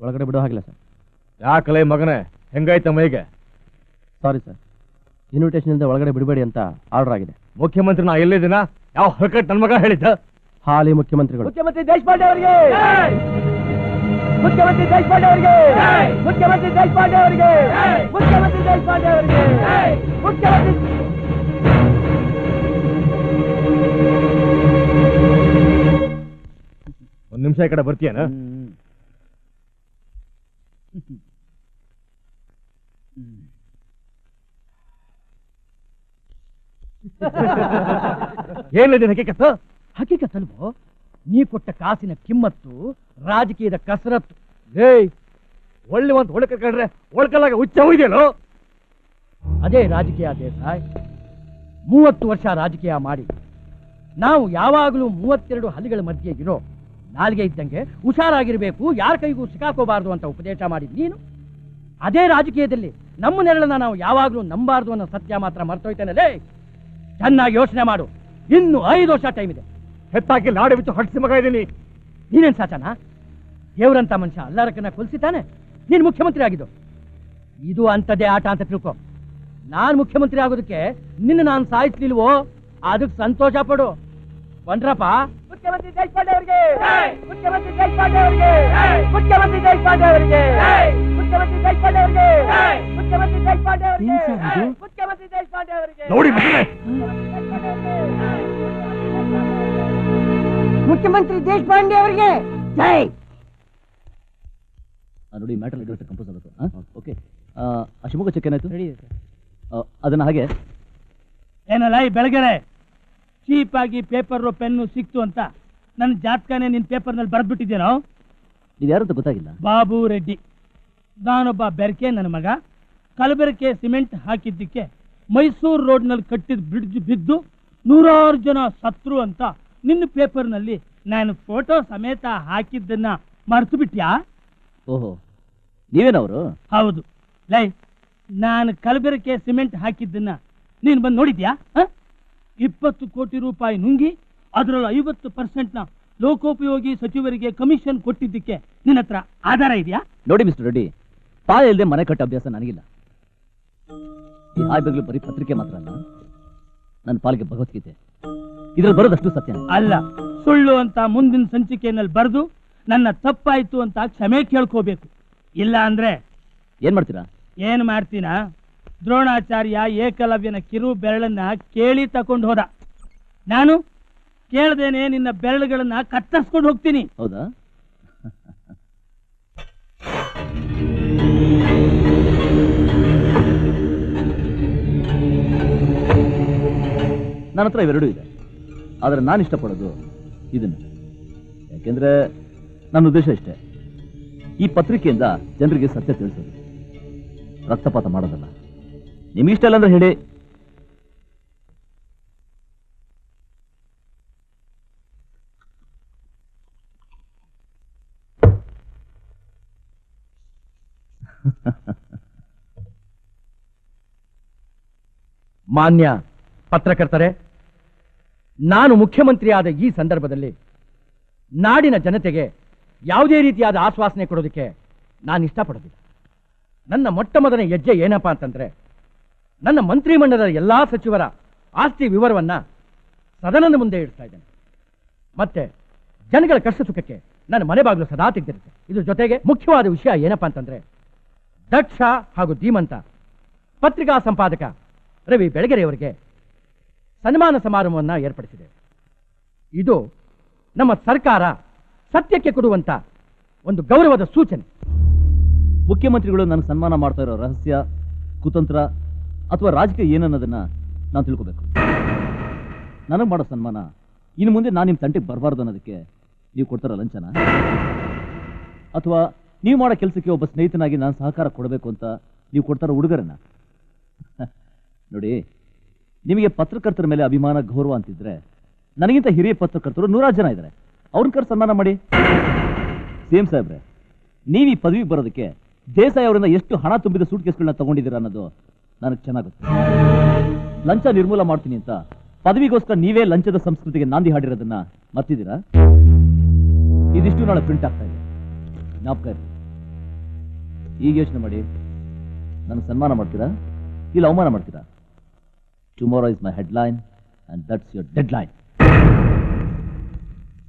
ಒಳಗಡೆ ಬಿಡೋ ಹಾಗಿಲ್ಲ ಸರ್. ಯಾಕಲೇ ಮಗನೇ, ಹೆಂಗಾಯ್ತ ಮೈಗೆ? ಸಾರಿ ಸರ್, ಇನ್ವಿಟೇಷನ್ ಇಲ್ಲದೆ ಒಳಗಡೆ ಬಿಡಬೇಡಿ ಅಂತ ಆರ್ಡರ್ ಆಗಿದೆ. ಮುಖ್ಯಮಂತ್ರಿ ನಾ ಎಲ್ಲಿದ್ದೀನ? ಯಾವ ಹರ್ಕಟ್ ನನ್ನ ಮಗ ಹೇಳಿದ್ದ? ಹಾಲಿ ಮುಖ್ಯಮಂತ್ರಿಗಳು. ಮುಖ್ಯಮಂತ್ರಿ ದೇಶಪಾಂಡೆ ಅವರಿಗೆ, ಮುಖ್ಯಮಂತ್ರಿ ದೇಶಪಾಂಡೆ ಅವರಿಗೆ, ಮುಖ್ಯಮಂತ್ರಿ ದೇಶಪಾಂಡೆ ಅವರಿಗೆ, ಮುಖ್ಯಮಂತ್ರಿ ದೇಶಪಾಂಡೆ ಅವರಿಗೆ, ಮುಖ್ಯಮಂತ್ರಿ. ಒಂದ್ ನಿಮಿಷ ಈ ಕಡೆ ಬರ್ತೀಯನ? ಏನಿದೆ ಹಕೀಕತ್? ಹಕೀಕತ್ತಲ್ವೋ, ನೀ ಕೊಟ್ಟ ಕಾಸಿನ ಕಿಮ್ಮತ್ತು ರಾಜಕೀಯದ ಕಸರತ್ತು. ಏಯ್, ಒಳ್ಳೆ ಒಂದು ಒಳಕ ಕಂಡ್ರೆ ಒಳಕಲ್ಲಾಗ ಹುಚ್ಚ ಹೋಯ್ದೇನೋ? ಅದೇ ರಾಜಕೀಯ ದೇಸಾಯ್. 30 ವರ್ಷ ರಾಜಕೀಯ ಮಾಡಿ ನಾವು ಯಾವಾಗಲೂ 32 ಹಲ್ಲಿಗಳ ಮಧ್ಯೆ ಇರೋ ನಾಲ್ಗೆ ಇದ್ದಂಗೆ ಹುಷಾರಾಗಿರ್ಬೇಕು, ಯಾರ ಕೈಗೂ ಸಿಕ್ಕಾಕೋಬಾರ್ದು ಅಂತ ಉಪದೇಶ ಮಾಡಿ ನೀನು ಅದೇ ರಾಜಕೀಯದಲ್ಲಿ ನಮ್ಮ ನೆರಳನ್ನ ನಾವು ಯಾವಾಗಲೂ ನಂಬಾರ್ದು ಅನ್ನೋ ಸತ್ಯ ಮಾತ್ರ ಮರ್ತೋಯ್ತೇನಲ್ಲೇ. ಚೆನ್ನಾಗಿ ಯೋಚನೆ ಮಾಡು, ಇನ್ನು 5 ವರ್ಷ ಟೈಮ್ ಇದೆ. ಹೆತ್ತಾಕಿ ನಾಡೆ ಬಿಟ್ಟು ಹಟ್ಟಿಸಿ ಮಗ ಇದ್ದೀನಿ. ನೀನೇನ್ ಸಾಚನ? ದೇವರಂತ ಮನುಷ್ಯ ಅಲ್ಲಾರಕ್ಕನ್ನ ಕೊಲ್ಸಿತಾನೆ, ನೀನು ಮುಖ್ಯಮಂತ್ರಿ ಆಗಿದ್ದು. ಇದು ಅಂಥದ್ದೇ ಆಟ ಅಂತ ತಿಳ್ಕೊ. ನಾನು ಮುಖ್ಯಮಂತ್ರಿ ಆಗೋದಕ್ಕೆ ನಿನ್ನ ನಾನು ಸಾಯಿಸ್ಲಿಲ್ವೋ, ಅದಕ್ಕೆ ಸಂತೋಷ ಪಡು. ಬಂದ್ರಪ್ಪ. ಮುಖ್ಯಮಂತ್ರಿ ದೇಶಪಾಂಡೆ ಅವರಿಗೆ, ಮುಖ್ಯಮಂತ್ರಿ ದೇಶಪಾಂಡೆ ಅವರಿಗೆ, ಮುಖ್ಯಮಂತ್ರಿ ದೇಶಪಾಂಡೆ ಅವರಿಗೆ, ಮುಖ್ಯಮಂತ್ರಿ ದೇಶಪಾಂಡೆ ಅವರಿಗೆ, ಮುಖ್ಯಮಂತ್ರಿ ದೇಶಪಾಂಡೆ ಅವರಿಗೆ, ಮುಖ್ಯಮಂತ್ರಿ ದೇಶಪಾಂಡೆ ಅವರಿಗೆ. ನೋಡಿ ಮಗನೇ, ಮುಖ್ಯಮಂತ್ರಿ ದೇಶಪಾಂಡೆ ಅವರಿಗೆ ಜೈ. ನೋಡಿ, ಮ್ಯಾಟರ್ ಅಡ್ರೆಸ್ ಕಂಪೋಸ್ ಆಗುತ್ತೆ. ಓಕೆ, ಆ ಶಿವಮೊಗ್ಗ ಚೆಕ್ ಏನಾಯ್ತು? ಅದನ್ನ ಹಾಗೆ. ಏನಲ್ಲ ಈ ಬೆಳಗೆರೆ ಚೀಪ್ ಆಗಿ ಪೇಪರು ಪೆನ್ನು ಸಿಕ್ತು ಅಂತ ನನ್ನ ಜಾತಕನೇ ನಿನ್ನ ಪೇಪರ್ನಲ್ಲಿ ಬರೆದ್ಬಿಟ್ಟಿದ್ದೇನೋ? ನೀವು ಯಾರು ಅಂತ ಗೊತ್ತಾಗಿಲ್ಲ. ಬಾಬು ರೆಡ್ಡಿ, ನಾನೊಬ್ಬ ಬೆರಕೆ ನನ್ನ ಮಗ. ಕಲಬೆರಕೆ ಸಿಮೆಂಟ್ ಹಾಕಿದ್ದಕ್ಕೆ ಮೈಸೂರು ರೋಡ್ನಲ್ಲಿ ಕಟ್ಟಿದ ಬ್ರಿಡ್ಜ್ ಬಿದ್ದು 100 ಜನ ಸತ್ರು ಅಂತ ನಿನ್ನ ಪೇಪರ್ನಲ್ಲಿ ನಾನು ಫೋಟೋ ಸಮೇತ ಹಾಕಿದ್ದನ್ನ ಮರೆತು ಬಿಟ್ಯಾ? ಓಹೋ, ನೀವೇನವರು? ಹೌದು. ಲೈ, ನಾನು ಕಲಬೆರಕೆ ಸಿಮೆಂಟ್ ಹಾಕಿದ್ದನ್ನ ನೀನು ಬಂದು ನೋಡಿದ್ಯಾ? 20 ಕೋಟಿ ರೂಪಾಯಿ ನುಂಗಿ ಅದರಲ್ಲಿ 50% ಲೋಕೋಪಯೋಗಿ ಸಚಿವರಿಗೆ ಕಮಿಷನ್ ಕೊಟ್ಟಿದ್ದಕ್ಕೆ ನಿನ್ನ ಹತ್ರ ಆಧಾರ ಇದೆಯಾ? ನೋಡಿ ಮಿಸ್ಟರ್ ರೆಡ್ಡಿ, ತಾಯಿ ಇಲ್ಲದೆ ಮನೆ ಕಟ್ಟ ಅಭ್ಯಾಸ ನನಗಿಲ್ಲ. ಈ ಹಾಯ್ ಬಗ್ಲು ಬರೀ ಪತ್ರಿಕೆ ಮಾತ್ರ ಅಲ್ಲ, ನನ್ನ ಪಾಲಿಗೆ ಭಗವದ್ಗೀತೆ. ಇದ್ರಲ್ಲಿ ಬರೋದಷ್ಟು ಸತ್ಯ ಅಲ್ಲ. ಸುಳ್ಳು ಅಂತ ಮುಂದಿನ ಸಂಚಿಕೆಯಲ್ಲಿ ಬರೆದು ನನ್ನ ತಪ್ಪಾಯ್ತು ಅಂತ ಕ್ಷಮೆ ಕೇಳ್ಕೋಬೇಕು. ಇಲ್ಲ ಅಂದ್ರೆ ಏನ್ ಮಾಡ್ತೀರಾ? ಏನ್ ಮಾಡ್ತೀನ? ದ್ರೋಣಾಚಾರ್ಯ ಏಕಲವ್ಯನ ಕಿರು ಬೆರಳನ್ನ ಕೇಳಿ ತಕೊಂಡು ಹೋದ. ನಾನು ಕೇಳ್ದೇನೆ ನಿನ್ನ ಬೆರಳುಗಳನ್ನ ಕತ್ತರಿಸ್ಕೊಂಡು ಹೋಗ್ತೀನಿ. ಹೌದಾ? ನನ್ನ ಹತ್ರ ಇವೆರಡೂ ಇದೆ, ಆದ್ರೆ ನಾನು ಇಷ್ಟಪಡೋದು ಇದನ್ನು. ಯಾಕೆಂದ್ರೆ ನನ್ನ ಉದ್ದೇಶ ಇಷ್ಟೇ, ಈ ಪತ್ರಿಕೆಯಿಂದ ಜನರಿಗೆ ಸತ್ಯ ತಿಳಿಸೋದು, ರಕ್ತಪಾತ ಮಾಡೋದಲ್ಲ. ನಿಮ್ಗಿಷ್ಟ ಇಲ್ಲ ಅಂದ್ರೆ ಹೇಳಿ. ಮಾನ್ಯ ಪತ್ರಕರ್ತರೆ, ನಾನು ಮುಖ್ಯಮಂತ್ರಿಯಾದ ಈ ಸಂದರ್ಭದಲ್ಲಿ ನಾಡಿನ ಜನತೆಗೆ ಯಾವುದೇ ರೀತಿಯಾದ ಆಶ್ವಾಸನೆ ಕೊಡೋದಕ್ಕೆ ನಾನು ಇಷ್ಟಪಡೋದಿಲ್ಲ. ನನ್ನ ಮೊಟ್ಟ ಮೊದಲನೇ ಹೆಜ್ಜೆ ಏನಪ್ಪ ಅಂತಂದ್ರೆ, ನನ್ನ ಮಂತ್ರಿಮಂಡಲದ ಎಲ್ಲಾ ಸಚಿವರ ಆಸ್ತಿ ವಿವರವನ್ನ ಸದನದ ಮುಂದೆ ಇಡ್ತಾ ಇದ್ದೇನೆ. ಮತ್ತೆ ಜನಗಳ ಕಷ್ಟ ಸುಖಕ್ಕೆ ನನ್ನ ಮನೆ ಬಾಗಿಲು ಸದಾ ತೆಗೆದಿರುತ್ತೆ. ಇದ್ರ ಜೊತೆಗೆ ಮುಖ್ಯವಾದ ವಿಷಯ ಏನಪ್ಪಾ ಅಂತಂದ್ರೆ, ದಕ್ಷ ಹಾಗೂ ಧೀಮಂತ ಪತ್ರಿಕಾ ಸಂಪಾದಕ ರವಿ ಬೆಳಗೆರೆಯವರಿಗೆ ಸನ್ಮಾನ ಸಮಾರಂಭವನ್ನು ಏರ್ಪಡಿಸಿದೆ. ಇದು ನಮ್ಮ ಸರ್ಕಾರ ಸತ್ಯಕ್ಕೆ ಕೊಡುವಂತ ಒಂದು ಗೌರವದ ಸೂಚನೆ. ಮುಖ್ಯಮಂತ್ರಿಗಳು ನನಗೆ ಸನ್ಮಾನ ಮಾಡ್ತಾ ಇರೋ ರಹಸ್ಯ, ಕುತಂತ್ರ ಅಥವಾ ರಾಜಕೀಯ ಏನನ್ನೋದನ್ನ ನಾನು ತಿಳ್ಕೋಬೇಕು. ನನಗೆ ಮಾಡೋ ಸನ್ಮಾನ ಇನ್ನು ಮುಂದೆ ನಾನು ನಿಮ್ಮ ತಂಟೆಗೆ ಬರಬಾರ್ದು ಅನ್ನೋದಕ್ಕೆ ನೀವು ಕೊಡ್ತಾರ ಲಂಚನ, ಅಥವಾ ನೀವು ಮಾಡೋ ಕೆಲಸಕ್ಕೆ ಒಬ್ಬ ಸ್ನೇಹಿತನಾಗಿ ನಾನು ಸಹಕಾರ ಕೊಡಬೇಕು ಅಂತ ನೀವು ಕೊಡ್ತಾರೋ ಉಡುಗೊರೆನ? ನೋಡಿ, ನಿಮಗೆ ಪತ್ರಕರ್ತರ ಮೇಲೆ ಅಭಿಮಾನ, ಗೌರವ ಅಂತಿದ್ರೆ ನನಗಿಂತ ಹಿರಿಯ ಪತ್ರಕರ್ತರು 100 ಜನ ಇದ್ದಾರೆ, ಅವ್ರನ್ನ ಕರ್ ಸನ್ಮಾನ ಮಾಡಿ. ಸೇಮ್ ಸಾಹೇಬ್ರೆ, ನೀವು ಈ ಪದವಿಗೆ ಬರೋದಕ್ಕೆ ದೇಸಾಯಿ ಅವರಿಂದ ಎಷ್ಟು ಹಣ ತುಂಬಿದ ಸೂಟ್ ಕೇಸ್ಗಳನ್ನ ತಗೊಂಡಿದ್ದೀರಾ ಅನ್ನೋದು ನನಗೆ ಚೆನ್ನಾಗಿ ಗೊತ್ತು. ಲಂಚ ನಿರ್ಮೂಲ ಮಾಡ್ತೀನಿ ಅಂತ ಪದವಿಗೋಸ್ಕರ ನೀವೇ ಲಂಚದ ಸಂಸ್ಕೃತಿಗೆ ನಾಂದಿ ಹಾಡಿರೋದನ್ನ ಮರ್ತಿದ್ದೀರಾ? ಇದಿಷ್ಟು ನಾಳೆ ಪ್ರಿಂಟ್ ಆಗ್ತಾ ಇದೆ, ಜ್ಞಾಪಕ ಇರಲಿ. ಈಗ ಯೋಚನೆ ಮಾಡಿ, ನನಗೆ ಸನ್ಮಾನ ಮಾಡ್ತೀರಾ ಇಲ್ಲ ಅವಮಾನ ಮಾಡ್ತೀರಾ? Tomorrow is my headline and that's your deadline.